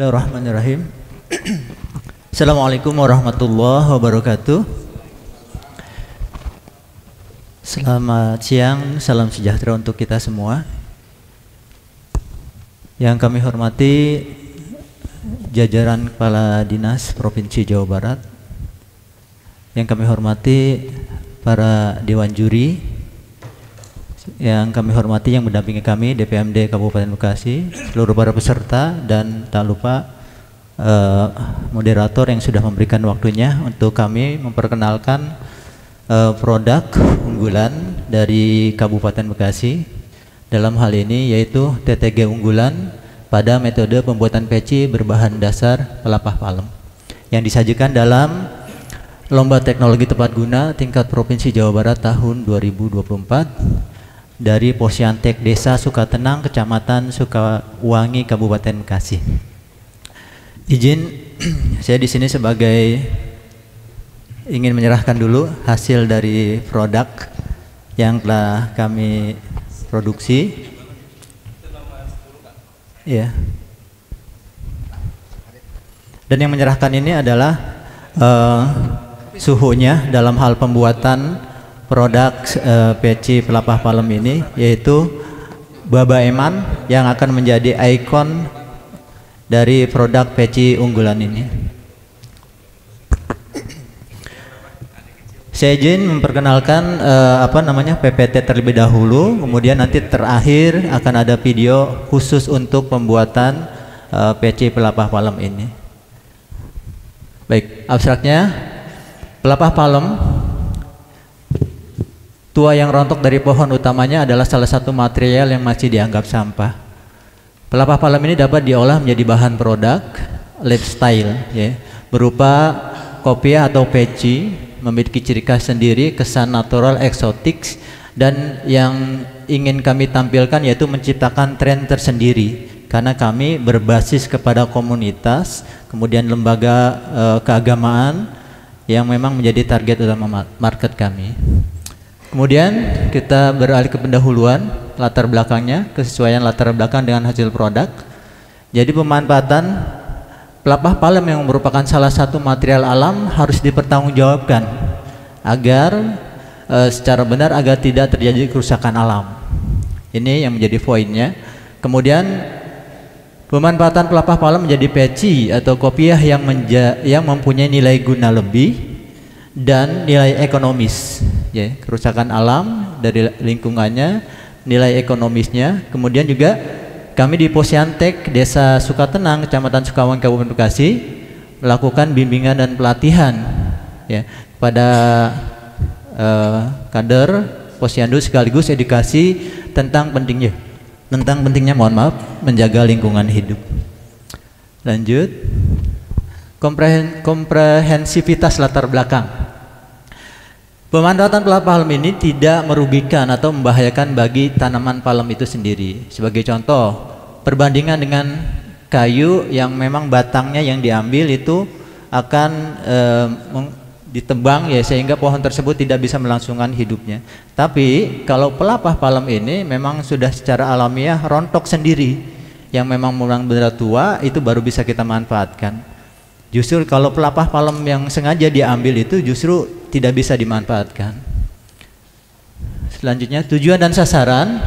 Bismillahirrahmanirrahim. Assalamualaikum warahmatullahi wabarakatuh. Selamat siang, salam sejahtera untuk kita semua. Yang kami hormati jajaran Kepala Dinas Provinsi Jawa Barat, yang kami hormati para Dewan Juri, yang kami hormati yang mendampingi kami DPMD Kabupaten Bekasi, seluruh para peserta, dan tak lupa moderator yang sudah memberikan waktunya untuk kami memperkenalkan produk unggulan dari Kabupaten Bekasi. Dalam hal ini yaitu TTG unggulan pada metode pembuatan peci berbahan dasar pelepah palem yang disajikan dalam Lomba Teknologi Tepat Guna tingkat Provinsi Jawa Barat tahun 2024 dari Posyantek Desa Sukatenang, Kecamatan Sukawangi, Kabupaten Bekasi. Izin saya di sini sebagai ingin menyerahkan dulu hasil dari produk yang telah kami produksi. Ya. Dan yang menyerahkan ini adalah suhunya dalam hal pembuatan produk peci pelepah palem ini, yaitu Baba Eman yang akan menjadi ikon dari produk peci unggulan ini. Saya izin memperkenalkan PPT terlebih dahulu, kemudian nanti terakhir akan ada video khusus untuk pembuatan peci pelepah palem ini. Baik, abstraknya pelepah palem, tua yang rontok dari pohon utamanya adalah salah satu material yang masih dianggap sampah. Pelepah palem ini dapat diolah menjadi bahan produk lifestyle, ya, berupa kopiah atau peci, memiliki ciri khas sendiri, kesan natural, eksotik, dan yang ingin kami tampilkan yaitu menciptakan tren tersendiri, karena kami berbasis kepada komunitas, kemudian lembaga keagamaan yang memang menjadi target utama market kami. Kemudian kita beralih ke pendahuluan latar belakangnya, kesesuaian latar belakang dengan hasil produk. Jadi pemanfaatan pelepah palem yang merupakan salah satu material alam harus dipertanggungjawabkan agar secara benar agar tidak terjadi kerusakan alam. Ini yang menjadi poinnya. Kemudian pemanfaatan pelepah palem menjadi peci atau kopiah yang mempunyai nilai guna lebih dan nilai ekonomis, ya, kerusakan alam dari lingkungannya, nilai ekonomisnya. Kemudian juga kami di Posyantek Desa Sukatenang, Kecamatan Sukawangi, Kabupaten Bekasi, melakukan bimbingan dan pelatihan, ya, pada kader Posyandu sekaligus edukasi tentang pentingnya menjaga lingkungan hidup. Lanjut, komprehensivitas latar belakang. Pemanfaatan pelepah palem ini tidak merugikan atau membahayakan bagi tanaman palem itu sendiri. Sebagai contoh, perbandingan dengan kayu yang memang batangnya yang diambil itu akan ditebang, ya, sehingga pohon tersebut tidak bisa melangsungkan hidupnya. Tapi kalau pelepah palem ini memang sudah secara alamiah rontok sendiri, yang memang benar tua itu baru bisa kita manfaatkan. Justru kalau pelepah palem yang sengaja diambil itu justru tidak bisa dimanfaatkan. Selanjutnya, tujuan dan sasaran.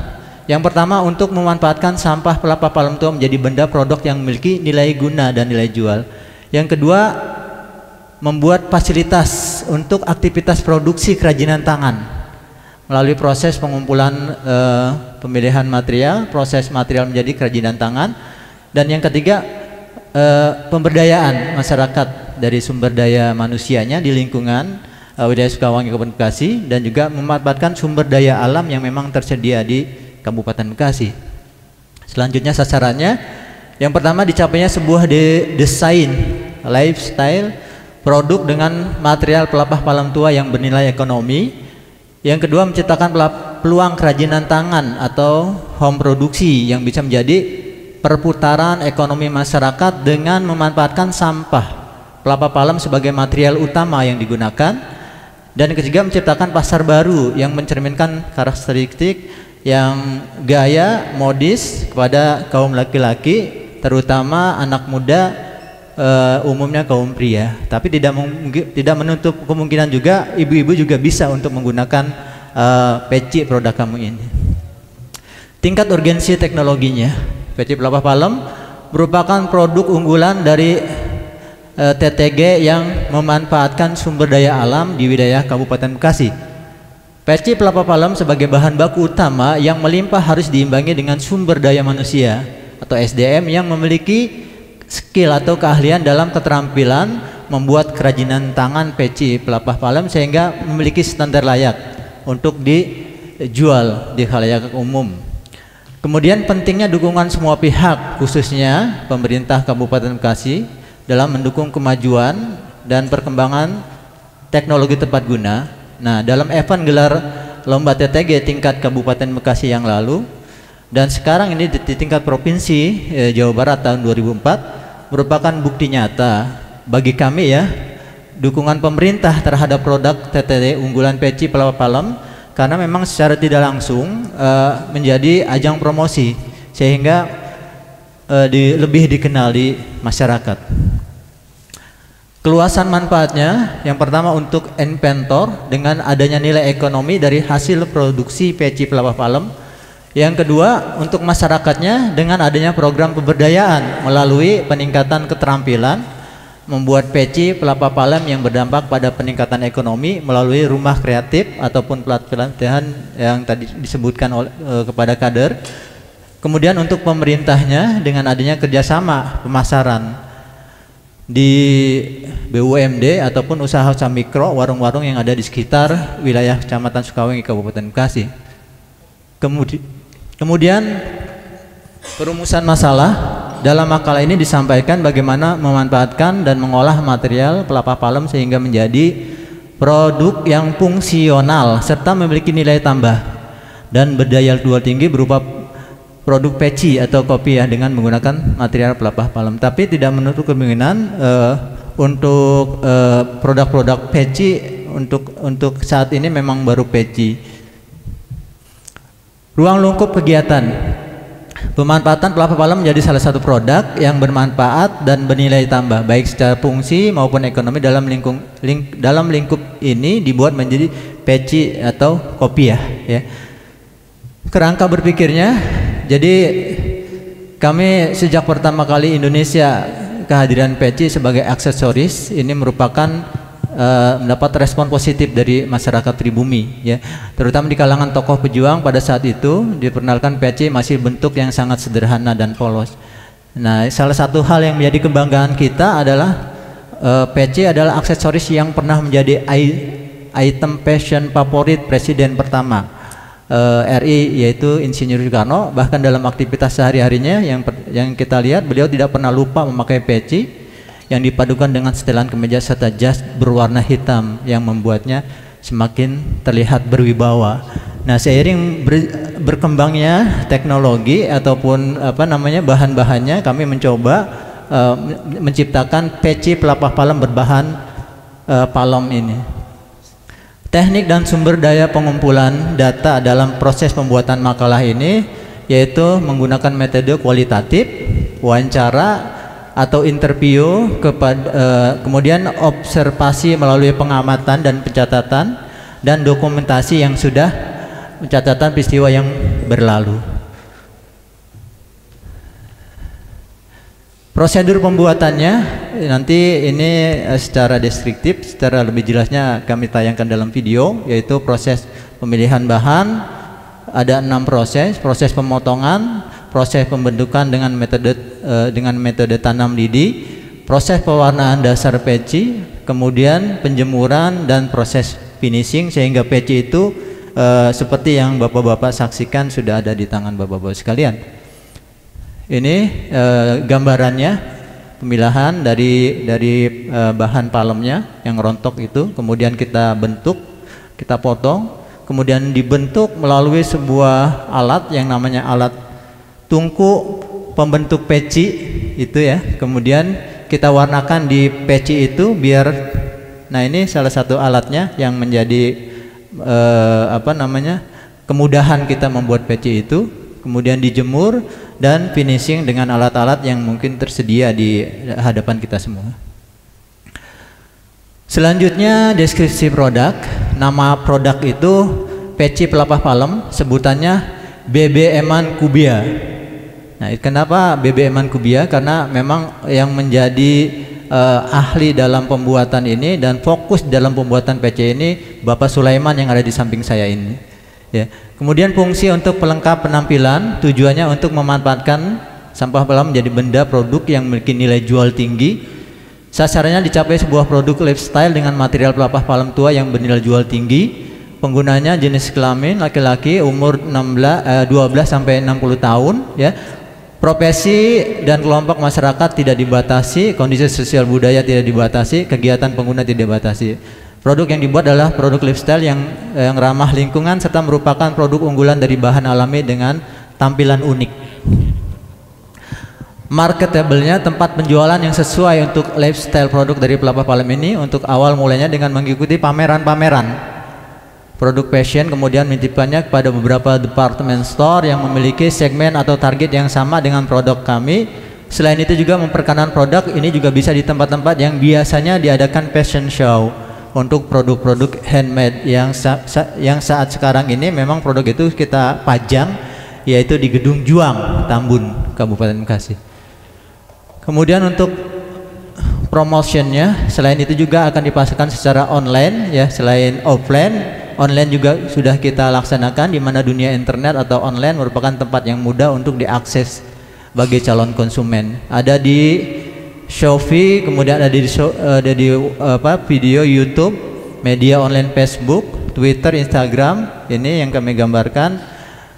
Yang pertama, untuk memanfaatkan sampah pelepah palem tua menjadi benda produk yang memiliki nilai guna dan nilai jual. Yang kedua, membuat fasilitas untuk aktivitas produksi kerajinan tangan melalui proses pengumpulan pemilihan material, proses material menjadi kerajinan tangan. Dan yang ketiga, pemberdayaan masyarakat dari sumber daya manusianya di lingkungan wilayah Sukawangi, Kabupaten Bekasi, dan juga memanfaatkan sumber daya alam yang memang tersedia di Kabupaten Bekasi. Selanjutnya sasarannya, yang pertama dicapainya sebuah desain lifestyle produk dengan material pelepah palem tua yang bernilai ekonomi. Yang kedua, menciptakan peluang kerajinan tangan atau home produksi yang bisa menjadi perputaran ekonomi masyarakat dengan memanfaatkan sampah pelepah palem sebagai material utama yang digunakan. Dan ketiga, menciptakan pasar baru yang mencerminkan karakteristik yang gaya modis kepada kaum laki-laki terutama anak muda, umumnya kaum pria. Tapi tidak menutup kemungkinan juga ibu-ibu juga bisa untuk menggunakan peci produk kamu ini. Tingkat urgensi teknologinya, peci pelepah palem merupakan produk unggulan dari TTG yang memanfaatkan sumber daya alam di wilayah Kabupaten Bekasi. Peci pelepah palem sebagai bahan baku utama yang melimpah harus diimbangi dengan sumber daya manusia atau SDM yang memiliki skill atau keahlian dalam keterampilan membuat kerajinan tangan peci pelepah palem sehingga memiliki standar layak untuk dijual di khalayak umum. Kemudian pentingnya dukungan semua pihak, khususnya pemerintah Kabupaten Bekasi dalam mendukung kemajuan dan perkembangan teknologi tepat guna. Nah, dalam event gelar lomba TTG tingkat Kabupaten Bekasi yang lalu dan sekarang ini di tingkat provinsi Jawa Barat tahun 2004 merupakan bukti nyata bagi kami ya, dukungan pemerintah terhadap produk TTG unggulan peci pelepah palem, karena memang secara tidak langsung menjadi ajang promosi sehingga lebih dikenal di masyarakat. Keluasan manfaatnya, yang pertama untuk inventor dengan adanya nilai ekonomi dari hasil produksi peci pelepah palem. Yang kedua untuk masyarakatnya dengan adanya program pemberdayaan melalui peningkatan keterampilan membuat peci pelepah palem yang berdampak pada peningkatan ekonomi melalui rumah kreatif ataupun pelatihan yang tadi disebutkan kepada kader. Kemudian untuk pemerintahnya dengan adanya kerjasama pemasaran di BUMD ataupun usaha-usaha mikro, warung-warung yang ada di sekitar wilayah Kecamatan Sukawengi Kabupaten Bekasi. Kemudian perumusan masalah dalam makalah ini disampaikan bagaimana memanfaatkan dan mengolah material pelepah palem sehingga menjadi produk yang fungsional serta memiliki nilai tambah dan berdaya jual tinggi berupa produk peci atau kopiah dengan menggunakan material pelepah palem. Tapi tidak menutup kemungkinan untuk produk-produk peci untuk saat ini memang baru peci. Ruang lingkup kegiatan, pemanfaatan pelepah palem menjadi salah satu produk yang bermanfaat dan bernilai tambah baik secara fungsi maupun ekonomi. Dalam lingkup ini dibuat menjadi peci atau kopiah ya. Kerangka berpikirnya, jadi kami sejak pertama kali Indonesia kehadiran peci sebagai aksesoris ini merupakan mendapat respon positif dari masyarakat pribumi ya, terutama di kalangan tokoh pejuang. Pada saat itu diperkenalkan peci masih bentuk yang sangat sederhana dan polos. Nah, salah satu hal yang menjadi kebanggaan kita adalah peci adalah aksesoris yang pernah menjadi item fashion favorit Presiden pertama RI, yaitu Insinyur Soekarno. Bahkan dalam aktivitas sehari-harinya yang kita lihat, beliau tidak pernah lupa memakai peci yang dipadukan dengan setelan kemeja serta jas berwarna hitam yang membuatnya semakin terlihat berwibawa. Nah, seiring berkembangnya teknologi ataupun bahan-bahannya, kami mencoba menciptakan peci pelepah palem berbahan palem ini. Teknik dan sumber daya pengumpulan data dalam proses pembuatan makalah ini yaitu menggunakan metode kualitatif, wawancara atau interview, kemudian observasi melalui pengamatan dan pencatatan, dan dokumentasi yang sudah pencatatan peristiwa yang berlalu. Prosedur pembuatannya nanti ini secara deskriptif, secara lebih jelasnya kami tayangkan dalam video, yaitu proses pemilihan bahan, ada 6 proses pemotongan, proses pembentukan dengan metode tanam lidi, proses pewarnaan dasar peci, kemudian penjemuran dan proses finishing sehingga peci itu seperti yang bapak-bapak saksikan sudah ada di tangan bapak-bapak sekalian. Ini gambarannya pemilahan dari bahan palemnya yang rontok itu, kemudian kita bentuk, kita potong, kemudian dibentuk melalui sebuah alat yang namanya alat tungku pembentuk peci itu ya. Kemudian kita warnakan di peci itu biar, nah ini salah satu alatnya yang menjadi kemudahan kita membuat peci itu. kemudian dijemur dan finishing dengan alat-alat yang mungkin tersedia di hadapan kita semua. Selanjutnya deskripsi produk. Nama produk itu peci pelepah palem, sebutannya BB Eman Kubia. Nah, kenapa BB Eman Kubia? Karena memang yang menjadi ahli dalam pembuatan ini dan fokus dalam pembuatan peci ini Bapak Sulaiman yang ada di samping saya ini. Ya. Kemudian fungsi untuk pelengkap penampilan, tujuannya untuk memanfaatkan sampah palem menjadi benda produk yang memiliki nilai jual tinggi. Sasarannya dicapai sebuah produk lifestyle dengan material pelepah palem tua yang bernilai jual tinggi. Penggunanya jenis kelamin laki-laki umur 12 sampai 60 tahun, ya. Profesi dan kelompok masyarakat tidak dibatasi, kondisi sosial budaya tidak dibatasi, kegiatan pengguna tidak dibatasi. Produk yang dibuat adalah produk lifestyle yang ramah lingkungan serta merupakan produk unggulan dari bahan alami dengan tampilan unik. Marketable-nya tempat penjualan yang sesuai untuk lifestyle produk dari pelepah palem ini. Untuk awal mulanya dengan mengikuti pameran-pameran produk fashion, kemudian menitipkannya kepada beberapa department store yang memiliki segmen atau target yang sama dengan produk kami. Selain itu juga memperkenalkan produk ini juga bisa di tempat-tempat yang biasanya diadakan fashion show untuk produk-produk handmade yang saat sekarang ini memang produk itu kita pajang, yaitu di Gedung Juang, Tambun, Kabupaten Bekasi. Kemudian untuk promotionnya, selain itu juga akan dipasarkan secara online, ya, selain offline. Online juga sudah kita laksanakan, di mana dunia internet atau online merupakan tempat yang mudah untuk diakses bagi calon konsumen. Ada di Shopee, kemudian ada di video YouTube, media online Facebook, Twitter, Instagram. Ini yang kami gambarkan,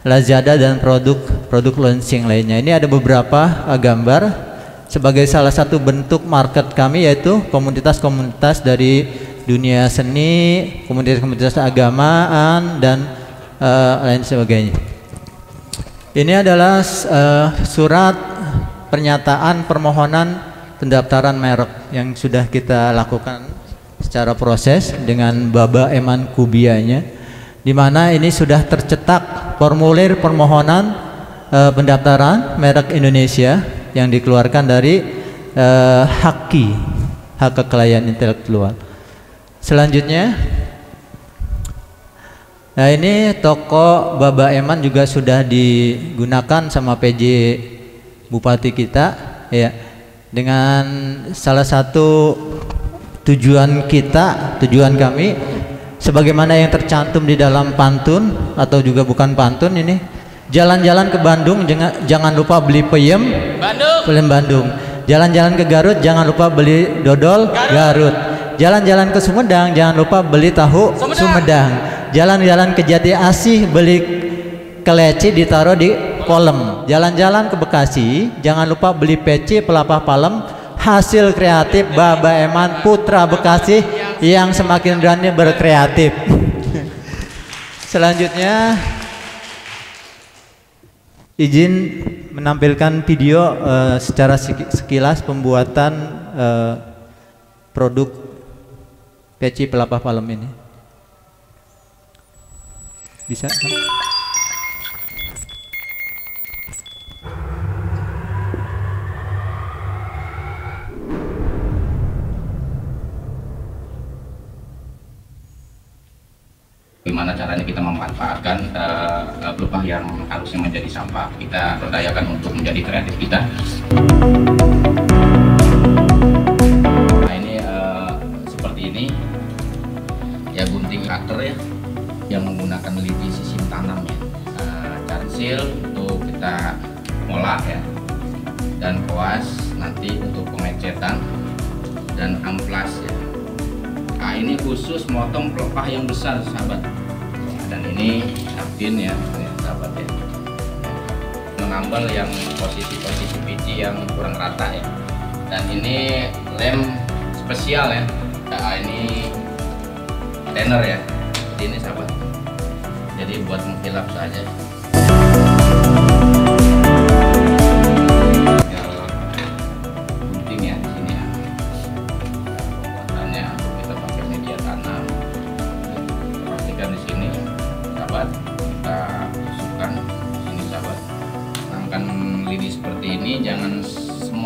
Lazada dan produk launching lainnya. Ini ada beberapa gambar sebagai salah satu bentuk market kami, yaitu komunitas-komunitas dari dunia seni, komunitas-komunitas agamaan dan lain sebagainya. Ini adalah surat pernyataan permohonan pendaftaran merek yang sudah kita lakukan secara proses dengan Baba Eman Kubianya, di mana ini sudah tercetak formulir permohonan pendaftaran merek Indonesia yang dikeluarkan dari HAKI, hak kekayaan intelektual. Selanjutnya, nah ini toko Baba Eman juga sudah digunakan sama PJ Bupati kita, ya, dengan salah satu tujuan kami sebagaimana yang tercantum di dalam pantun atau juga bukan pantun ini. Jalan-jalan ke Bandung jangan lupa beli peyem Bandung. Jalan-jalan ke Garut jangan lupa beli dodol Garut. Jalan-jalan ke Sumedang jangan lupa beli tahu Sumedang. Jalan-jalan ke Jati Asih beli keleci ditaruh di kolom. Jalan-jalan ke Bekasi jangan lupa beli peci pelepah palem hasil kreatif Baba Eman putra Bekasi yang semakin berani berkreatif. Selanjutnya izin menampilkan video secara sekilas pembuatan produk peci pelepah palem ini. Bisa? Bagaimana caranya kita memanfaatkan pelepah yang harusnya menjadi sampah, kita berdayakan untuk menjadi kreatif kita. Nah ini seperti ini ya, gunting cutter ya yang menggunakan lidi sistem tanam ya, carsil untuk kita ngolah ya, dan koas nanti untuk pengecetan, dan amplas ya. Nah ini khusus motong pelepah yang besar sahabat, dan ini sabin ya sahabat ya, menambal yang posisi-posisi biji yang kurang rata ya, dan ini lem spesial ya. Nah ini tenor ya, ini sahabat, jadi buat menghilap saja. Kita masukkan sini sahabat.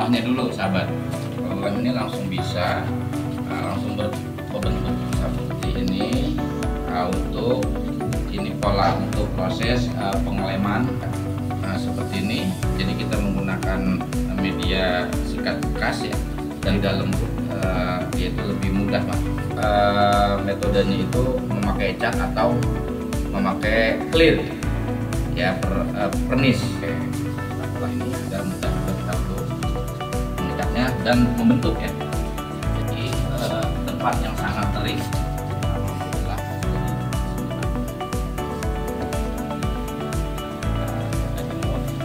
rumahnya dulu, sahabat. Kalau lem ini langsung bisa langsung berbentuk seperti ini. Untuk ini pola untuk proses pengeleman seperti ini. Jadi kita menggunakan media sikat bekas ya dari dalam, yaitu lebih mudah, Pak. Metodenya itu memakai cat atau memakai clear ya, pernis. Setelah ini agar mudah kita untuk mengecatnya dan membentuk ya. Jadi tempat yang sangat terik. Alhamdulillah. Jadi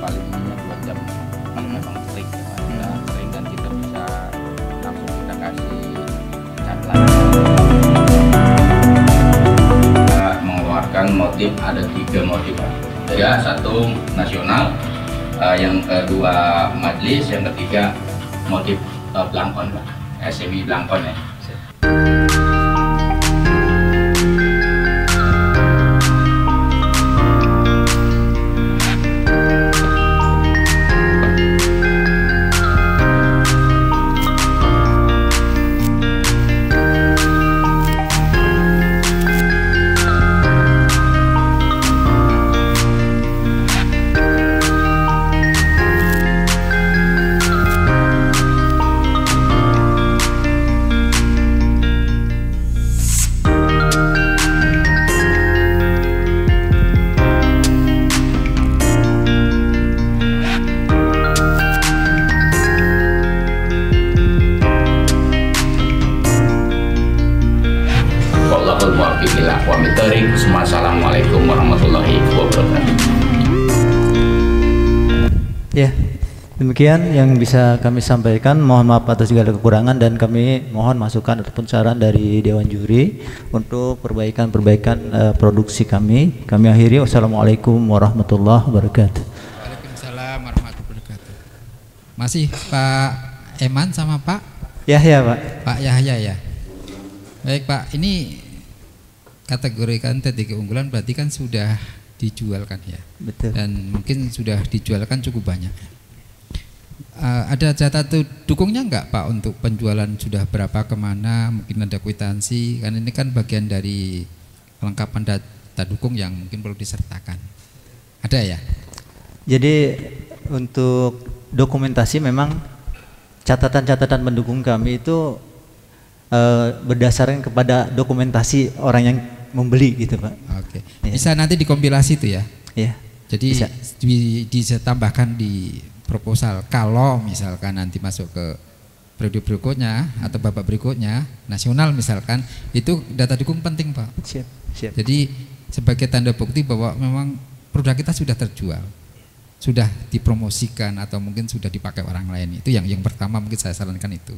paling 2 jam memang terik ya, Pak. Sudah kering dan kita bisa langsung kita kasih cat lagi. Mengeluarkan motif, ada 3 motif, Pak. Ya, 1 nasional, yang kedua majlis, yang ketiga motif blankon, Pak. Semi blankon ya. Assalamualaikum warahmatullahi wabarakatuh. Ya, demikian yang bisa kami sampaikan. Mohon maaf atas segala kekurangan dan kami mohon masukan ataupun saran dari Dewan Juri untuk perbaikan produksi kami. Kami akhiri. Wassalamualaikum warahmatullahi wabarakatuh. Waalaikumsalam warahmatullahi wabarakatuh. Masih Pak Eman sama Pak Yahya, Pak. Pak Yahya ya. Baik Pak, ini kategorikan tadi keunggulan berarti kan sudah dijualkan ya. Betul. Dan mungkin sudah dijualkan cukup banyak. Ada catatan dukungnya enggak Pak untuk penjualan sudah berapa, kemana, mungkin ada kwitansi, kan ini kan bagian dari kelengkapan data dukung yang mungkin perlu disertakan. Ada ya? Jadi untuk dokumentasi memang catatan-catatan pendukung kami itu berdasarkan kepada dokumentasi orang yang membeli gitu, Pak. Oke. Ya. Bisa nanti dikompilasi itu ya? Iya. Jadi bisa ditambahkan di proposal kalau misalkan nanti masuk ke periode berikutnya atau babak berikutnya nasional misalkan, itu data dukung penting, Pak. Siap, siap. Jadi sebagai tanda bukti bahwa memang produk kita sudah terjual, sudah dipromosikan atau mungkin sudah dipakai orang lain. Itu yang pertama mungkin saya sarankan itu.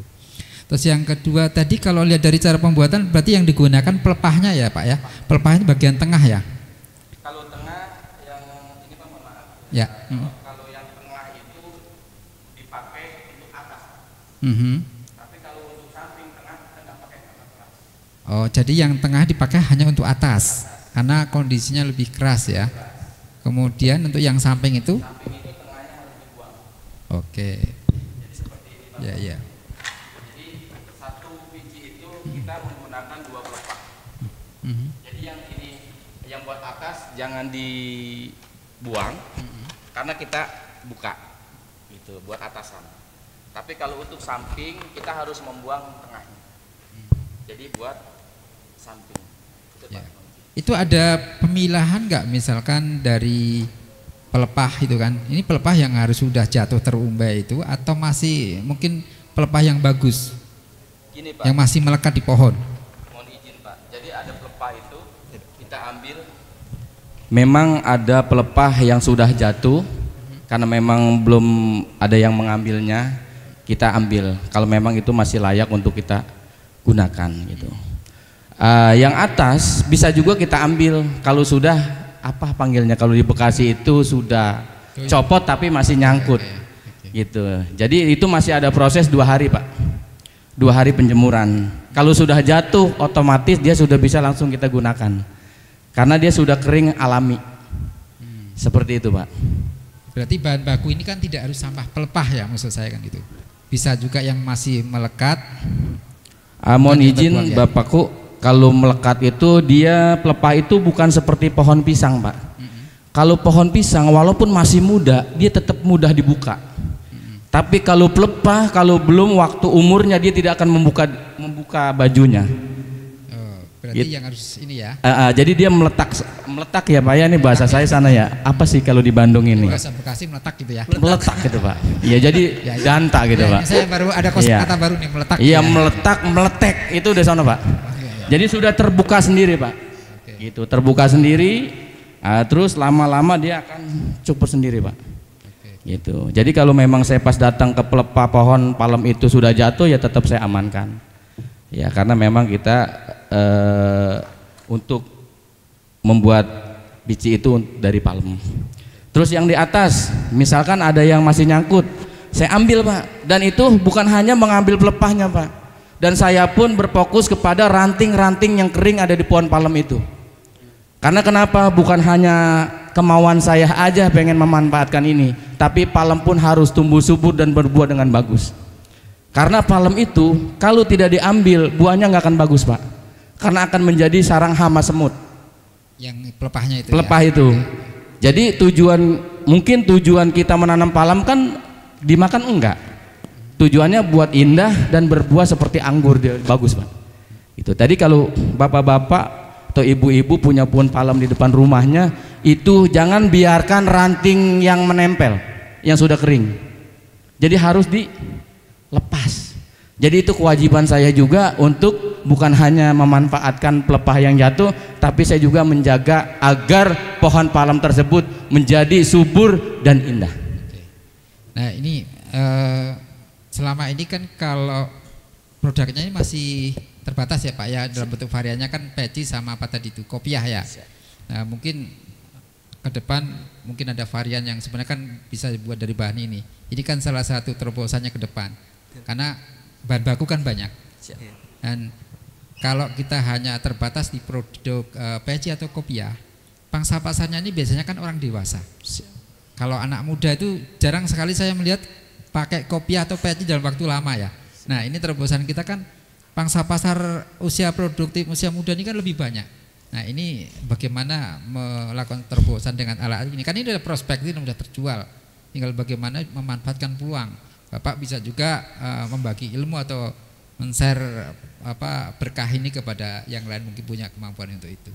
Terus yang kedua tadi kalau lihat dari cara pembuatan berarti yang digunakan pelepahnya ya Pak ya. Pelepahnya bagian tengah ya. Kalau tengah yang ini Pak, maaf. Ya. Kalau yang tengah itu dipakai untuk atas. Tapi kalau untuk samping tengah kita nggak pakai keras. Oh, jadi yang tengah dipakai hanya untuk atas karena kondisinya lebih keras ya. Kemudian untuk yang samping itu? Samping itu tengahnya harus dibuang. Oke. Jadi seperti ini Pak. Ya, ya. Kita menggunakan 2 pelepah. Jadi yang ini yang buat atas jangan dibuang karena kita buka gitu buat atasan. Tapi kalau untuk samping kita harus membuang tengahnya. Jadi buat samping. Ya. Itu ada pemilahan nggak misalkan dari pelepah itu kan? Ini pelepah yang harus sudah jatuh terumbai itu atau masih mungkin pelepah yang bagus? Gini, Pak. Yang masih melekat di pohon. Mohon izin Pak. Jadi ada pelepah itu kita ambil. Memang ada pelepah yang sudah jatuh karena memang belum ada yang mengambilnya, kita ambil. Kalau memang itu masih layak untuk kita gunakan gitu. Yang atas bisa juga kita ambil kalau sudah apa panggilnya kalau di Bekasi itu sudah copot tapi masih nyangkut gitu. Jadi itu masih ada proses 2 hari Pak. 2 hari penjemuran. Kalau sudah jatuh otomatis dia sudah bisa langsung kita gunakan karena dia sudah kering alami. Seperti itu Pak. Berarti bahan baku ini kan tidak harus sampah pelepah ya maksud saya kan gitu. bisa juga yang masih melekat. Mohon Dan izin ya. Bapakku, kalau melekat itu dia pelepah itu bukan seperti pohon pisang Pak. Kalau pohon pisang walaupun masih muda dia tetap mudah dibuka. Tapi kalau pelepah, kalau belum waktu umurnya dia tidak akan membuka bajunya. Oh, berarti yang harus ini ya. Jadi dia meletak ya Pak ya, ini bahasa saya sana ya. Apa sih kalau di Bandung ini? Bahasa Bekasi meletak gitu ya. Meletak gitu Pak. Iya jadi danta gitu Ya, Pak. saya baru ada kosakata baru nih, meletak. Iya ya. meletak, meletek itu udah sana Pak. Jadi sudah terbuka sendiri Pak. Gitu terbuka sendiri. Terus lama-lama dia akan cukur sendiri Pak. Gitu. Jadi kalau memang saya pas datang ke pelepah pohon palem itu sudah jatuh ya tetap saya amankan. Ya karena memang kita untuk membuat biji itu dari palem. Terus yang di atas, misalkan ada yang masih nyangkut, saya ambil Pak. Dan itu bukan hanya mengambil pelepahnya Pak. Dan saya pun berfokus kepada ranting-ranting yang kering ada di pohon palem itu. Karena kenapa? Bukan hanya kemauan saya aja pengen memanfaatkan ini, tapi palem pun harus tumbuh subur dan berbuah dengan bagus. Karena palem itu kalau tidak diambil buahnya nggak akan bagus Pak, karena akan menjadi sarang hama semut. Yang pelepahnya itu. Pelepah ya? itu. Jadi mungkin tujuan kita menanam palem kan dimakan enggak. Tujuannya buat indah dan berbuah seperti anggur, dia bagus Pak. Itu tadi kalau bapak-bapak atau ibu-ibu punya pohon palem di depan rumahnya, itu jangan biarkan ranting yang menempel yang sudah kering. Jadi harus dilepas. Jadi itu kewajiban saya juga untuk bukan hanya memanfaatkan pelepah yang jatuh, tapi saya juga menjaga agar pohon palem tersebut menjadi subur dan indah. Nah ini selama ini kan kalau produknya ini masih terbatas ya Pak ya, dalam bentuk variannya kan peci sama apa tadi itu kopiah ya. Nah mungkin ke depan mungkin ada varian yang sebenarnya kan bisa dibuat dari bahan ini. Ini kan salah satu terobosannya ke depan karena bahan baku kan banyak. Dan kalau kita hanya terbatas di produk peci atau kopiah, pangsa pasarnya ini biasanya kan orang dewasa. Kalau anak muda itu jarang sekali saya melihat pakai kopiah atau peci dalam waktu lama ya. Nah ini terobosan kita kan pangsa pasar usia produktif usia muda ini kan lebih banyak. Nah ini bagaimana melakukan terobosan dengan alat ini, kan ini udah prospek, ini udah terjual, tinggal bagaimana memanfaatkan peluang. Bapak bisa juga membagi ilmu atau men-share berkah ini kepada yang lain mungkin punya kemampuan untuk itu.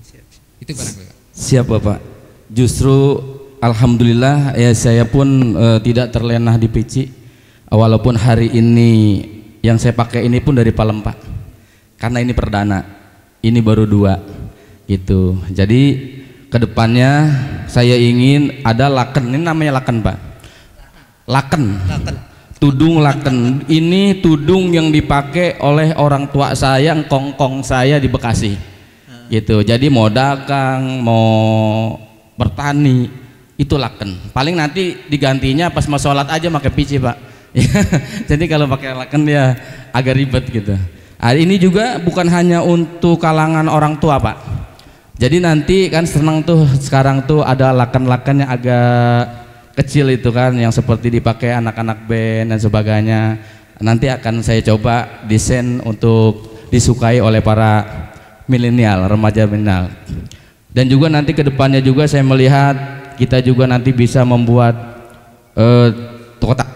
Itu barangkali Pak. Siap Bapak. Justru alhamdulillah ya saya pun tidak terlena di peci. Walaupun hari ini yang saya pakai ini pun dari palem Pak. Karena ini perdana. Ini baru 2 gitu. Jadi kedepannya saya ingin ada laken. Ini namanya laken Pak. Laken. Tudung laken. Ini tudung yang dipakai oleh orang tua saya, kongkong saya di Bekasi. Gitu. Jadi mau dagang, mau bertani, itu laken. Paling nanti digantinya pas mau sholat aja pakai pici Pak. Jadi kalau pakai laken ya agak ribet gitu. Ini juga bukan hanya untuk kalangan orang tua Pak. Jadi nanti kan senang tuh sekarang tuh ada laken-laken yang agak kecil itu kan, yang seperti dipakai anak-anak band dan sebagainya. Nanti akan saya coba desain untuk disukai oleh para milenial, remaja milenial. Dan juga nanti kedepannya juga saya melihat kita juga nanti bisa membuat kotak.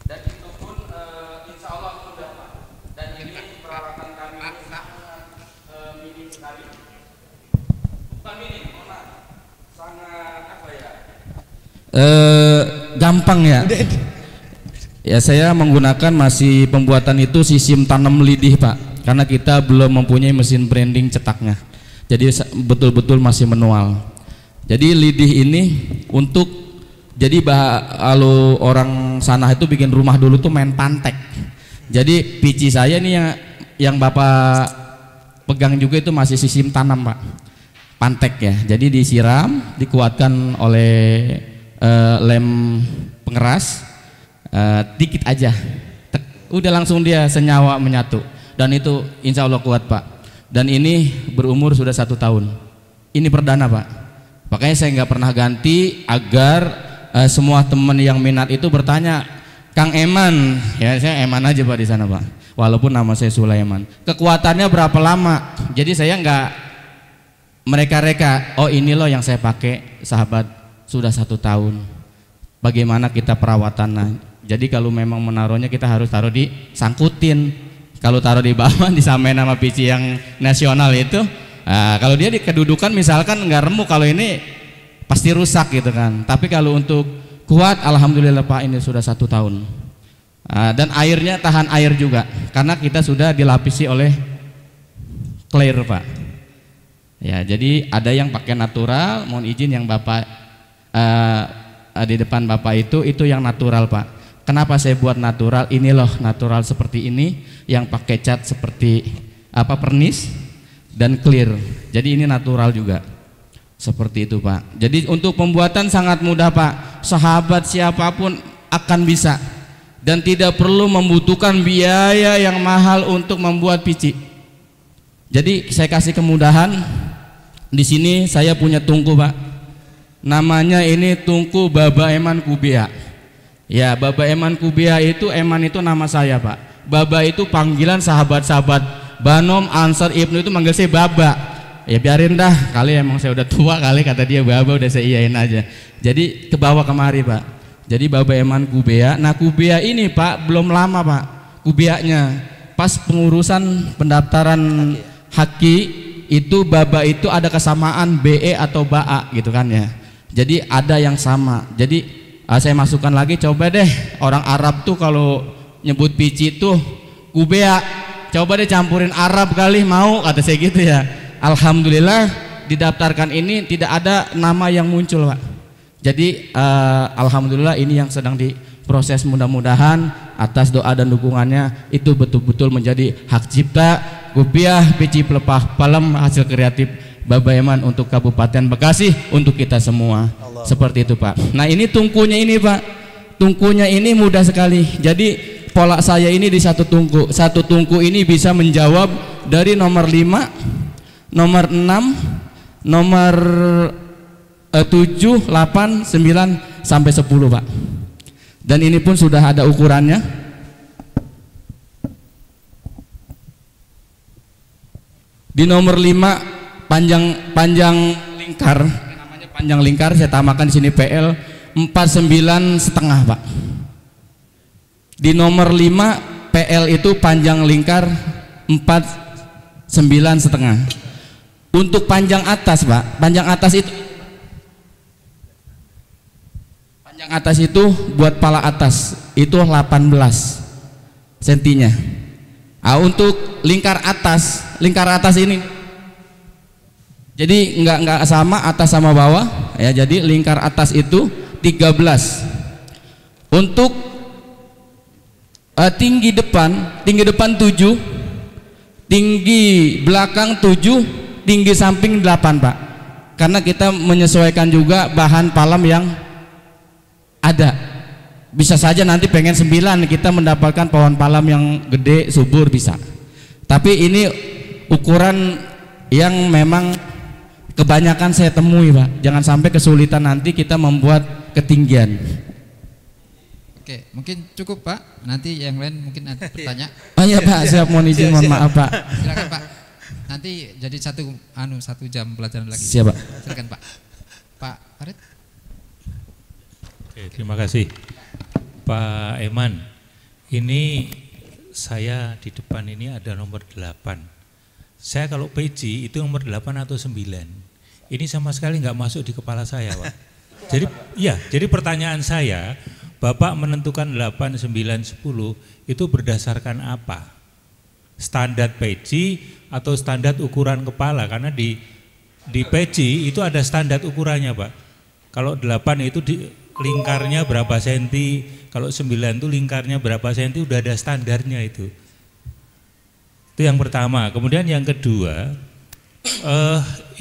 Dan itu pun insya Allah mudah Pak. Dan ini peralatan kami sangat minim sekali. Bukan minim, sangat apa ya? Gampang ya. Ya saya menggunakan masih pembuatan itu sistem tanam lidih Pak, karena kita belum mempunyai mesin branding cetaknya. Jadi betul-betul masih manual. Jadi lidih ini untuk jadi kalau orang sana itu bikin rumah dulu tuh main pantek. Jadi pici saya nih yang Bapak pegang juga itu masih sistem tanam Pak, pantek ya. Jadi disiram, dikuatkan oleh lem pengeras, dikit aja, udah langsung dia senyawa menyatu, dan itu insya Allah kuat Pak. dan ini berumur sudah 1 tahun. Ini perdana Pak. Makanya saya nggak pernah ganti agar semua teman yang minat itu bertanya, Kang Eman, ya saya Eman aja Pak di sana Pak. Walaupun nama saya Sulaiman. Kekuatannya berapa lama? Jadi saya nggak mereka-reka. Oh ini loh yang saya pakai sahabat sudah 1 tahun. Bagaimana kita perawatannya? Jadi kalau memang menaruhnya kita harus taruh di sangkutin. Kalau taruh di bawah disamain nama PC yang nasional itu. Kalau dia di kedudukan misalkan nggak remuk, kalau ini pasti rusak gitu kan. Tapi kalau untuk kuat, alhamdulillah Pak ini sudah 1 tahun. Dan airnya tahan air juga karena kita sudah dilapisi oleh clear Pak. Ya jadi ada yang pakai natural, mohon izin yang Bapak di depan Bapak itu yang natural Pak. Kenapa saya buat natural? Ini loh natural seperti ini yang pakai cat seperti pernis dan clear. Jadi ini natural juga. Seperti itu Pak. Jadi untuk pembuatan sangat mudah Pak. Sahabat siapapun akan bisa dan tidak perlu membutuhkan biaya yang mahal untuk membuat pici. Jadi saya kasih kemudahan. Di sini saya punya tungku Pak. Namanya ini tungku Baba Eman Kubia. Ya, Baba Eman Kubia itu, Eman itu nama saya Pak. Baba itu panggilan sahabat-sahabat Banom, Ansar, Ibnu itu manggil saya Baba. Ya biarin dah, kali emang saya udah tua kali kata dia Baba, udah saya iyain aja. Jadi ke bawah kemari Pak. Jadi Baba Eman Kubia. Nah Kubia ini Pak belum lama Pak Kubianya. Pas pengurusan pendaftaran haki itu Baba itu ada kesamaan BE atau BA gitu kan ya. Jadi ada yang sama. Jadi saya masukkan lagi, coba deh orang Arab tuh kalau nyebut pici tuh Kubia, coba deh campurin Arab kali, mau kata saya gitu ya. Alhamdulillah didaftarkan ini tidak ada nama yang muncul Pak. Jadi alhamdulillah ini yang sedang diproses, mudah-mudahan atas doa dan dukungannya itu betul-betul menjadi hak cipta Kubiah Pici Pelepah Palem hasil kreatif Baba Eman untuk Kabupaten Bekasi untuk kita semua. Allah. Seperti itu Pak. Nah ini tungkunya ini Pak. Tungkunya ini mudah sekali. Jadi pola saya ini di satu tungku. Satu tungku ini bisa menjawab dari nomor 5, nomor 6, nomor 7, 8, 9 sampai 10 Pak. Dan ini pun sudah ada ukurannya. Di nomor 5 panjang lingkar, namanya panjang lingkar, saya tamakan di sini PL 49,5 Pak. Di nomor 5 PL itu panjang lingkar 49,5. Untuk panjang atas Pak, panjang atas itu buat pala atas itu 18 sentinya. Untuk lingkar atas ini jadi nggak sama atas sama bawah ya. Jadi lingkar atas itu 13. Untuk tinggi depan 7, tinggi belakang 7, tinggi samping 8 Pak. Karena kita menyesuaikan juga bahan palam yang ada. Bisa saja nanti pengen 9 kita mendapatkan pohon palam yang gede subur bisa. Tapi ini ukuran yang memang kebanyakan saya temui Pak. Jangan sampai kesulitan nanti kita membuat ketinggian. Oke, mungkin cukup Pak. Nanti yang lain mungkin ada bertanya. Oh iya Pak, siap, mohon izin, mohon maaf Pak. Silakan Pak. Nanti jadi satu jam pelajaran lagi. Siap Pak. Silakan Pak. Pak Farid. Oke, terima kasih Pak Eman. Ini saya di depan ini ada nomor 8. Saya kalau PG itu nomor 8 atau 9. Ini sama sekali nggak masuk di kepala saya Pak. Jadi pertanyaan saya, Bapak menentukan 8, 9, 10 itu berdasarkan apa? Standar PG atau standar ukuran kepala? Karena di PG itu ada standar ukurannya Pak. Kalau 8 itu lingkarnya berapa senti, kalau 9 itu lingkarnya berapa senti, udah ada standarnya itu. Itu yang pertama. Kemudian yang kedua,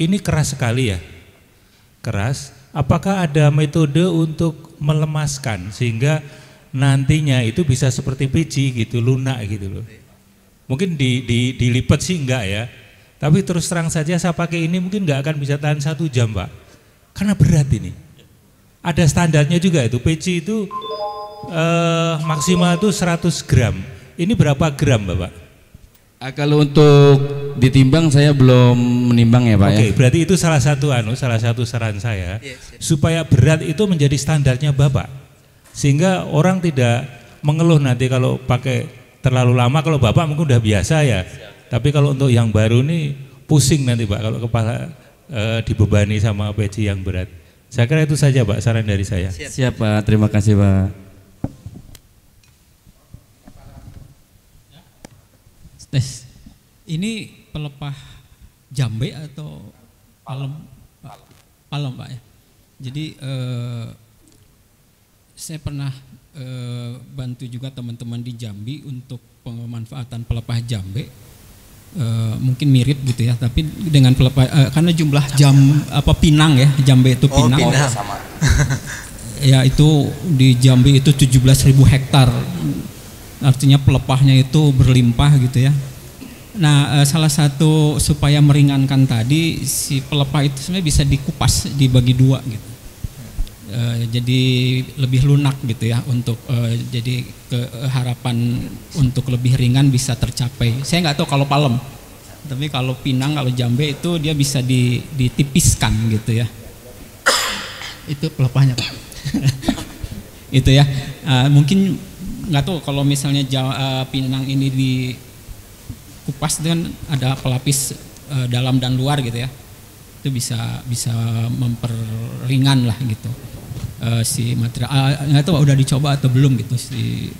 ini keras sekali ya, keras. Apakah ada metode untuk melemaskan sehingga nantinya itu bisa seperti PG gitu, lunak gitu loh? Mungkin dilipat sih enggak ya, Tapi terus terang saja saya pakai ini mungkin nggak akan bisa tahan 1 jam Pak, karena berat ini. Ada standarnya juga itu, peci itu maksimal itu 100 gram. Ini berapa gram Bapak? Kalau untuk ditimbang saya belum menimbang ya Pak. Oke, ya. berarti itu salah satu saran saya supaya berat itu menjadi standarnya Bapak, sehingga orang tidak mengeluh nanti kalau pakai terlalu lama. Kalau Bapak mungkin udah biasa ya, tapi kalau untuk yang baru ini pusing nanti Pak kalau kepala dibebani sama peci yang berat. Saya kira itu saja Pak saran dari saya. Siap Pak, terima kasih Pak. Tes. Ini pelepah jambe atau palem? Palem Pak ya. Jadi saya pernah bantu juga teman-teman di Jambi untuk pemanfaatan pelepah jambe. Mungkin mirip gitu ya, tapi dengan pelepah karena jumlah pinang ya, jambe itu pinang. Sama. Ya itu di Jambi itu 17.000 hektar. Artinya pelepahnya itu berlimpah gitu ya. Nah, salah satu supaya meringankan tadi, si pelepah itu sebenarnya bisa dikupas, dibagi 2 gitu. Jadi lebih lunak gitu ya, untuk jadi harapan untuk lebih ringan bisa tercapai. Saya nggak tahu kalau palem, tapi kalau pinang, kalau jambe itu dia bisa ditipiskan gitu ya. Itu pelepahnya Pak. Itu ya, mungkin nggak tahu kalau misalnya pinang ini dikupas dengan ada pelapis dalam dan luar gitu ya, itu bisa memperingan lah gitu si material. Nggak tahu udah dicoba atau belum gitu si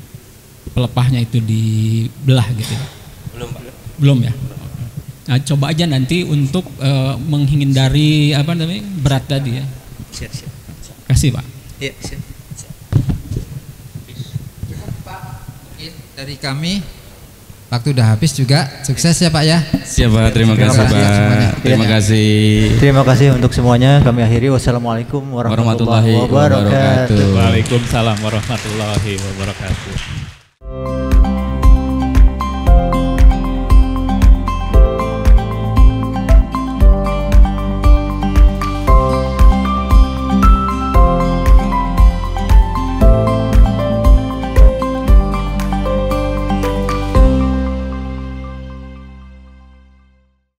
pelepahnya itu dibelah gitu ya. Belum ya. Nah, coba aja nanti untuk menghindari berat tadi ya. Siap. Kasih Pak. Iya, siap. Dari kami waktu udah habis juga. Sukses ya Pak ya. Siap Pak, terima kasih Pak. Terima kasih. Terima kasih untuk semuanya. Kami akhiri. Wassalamualaikum warahmatullahi wabarakatuh. Waalaikumsalam warahmatullahi wabarakatuh.